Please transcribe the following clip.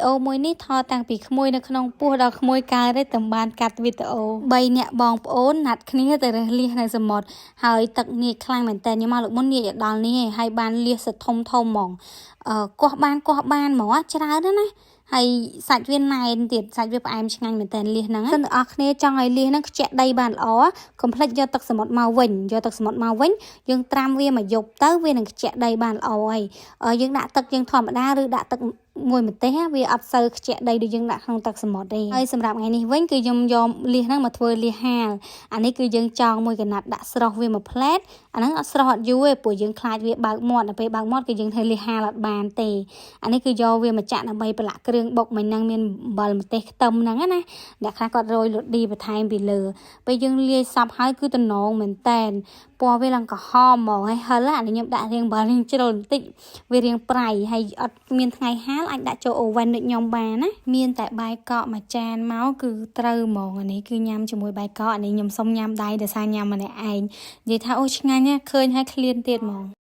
អូមួយនេះថតតាំងពីក្មួយនៅក្នុងពោះដល់ក្មួយកើទេតំបានកាត់វីដេអូ3នាក់បងប្អូនណាត់គ្នាទៅរើសលៀសនៅសមុទ្រហើយទឹកងាយខ្លាំងមែនតើញ៉ាំមកលោកមុនងាយដល់នេះហើយបានលៀសសធំធំហ្មងកោះបានហ្មងច្រើនណាស់ហើយសាច់វាណែនទៀតសាច់វាផ្អែមឆ្ងាញ់មែនតើលៀសហ្នឹងសិនអ្នកគ្នាចង់ឲ្យលៀសហ្នឹងខ្ជាក់ដីបានល្អកុំភ្លេចយកទឹកសមុទ្រមកវិញយើងត្រាំវាមកយប់ទៅវានឹងខ្ជាក់ដីបានល្អហើយយើងដាក់ទឹកយើងធម្មតាឬដាក់ទឹកមួយម្ទេសវាអត់សូវខ្ជាក់ដីដូចយើងដាក់ក្នុងទឹកសមុទ្រទេហើយសម្រាប់ថ្ងៃនេះវិញគឺខ្ញុំយកលៀសហ្នឹងមកធ្វើលៀសហាលអានេះគឺយើងចងមួយកណាត់ដាក់ស្រោះវាមួយផ្លែតអាហ្នឹងអត់ស្រោះអត់យូរទេព្រោះយើងខ្លាចវាបើកមាត់ដល់ពេលបើកមាត់គឺយើងធ្វើលៀសហាលអត់បានទេអានេះគឺយកវាមកចាក់ដើម្បីប្រឡាក់គ្រឿងបុកមិញហ្នឹងមានអំបិលម្ទេសខ្ទឹមហ្នឹងណាអ្នកខ្លះគាត់រោយលូឌីបន្ថែមពីលើពេលយើងលាយសពហើយគឺតំណងមែនតែនពណ៌វាឡើងក្រហមហ្មងហើយហិលអានេះខ្ញុំដាក់រៀងអំបិលរៀងជ្រុលបន្តិចវារៀងប្រៃហើយអត់មានថ្ងៃហាលអាចដាក់ចូលអូវ៉ាន់ដូចខ្ញុំបានណាមានតែបាយកកមួយចានមកគឺត្រូវហ្មងអានេះគឺញ៉ាំជាមួយបាយកកអានេះខ្ញុំសុំញ៉ាំដៃដោយសារញ៉ាំម្នាក់ឯងនិយាយថាអូឆ្ងាញ់ណាស់ឃើញហើយឃ្លានទៀតហ្មង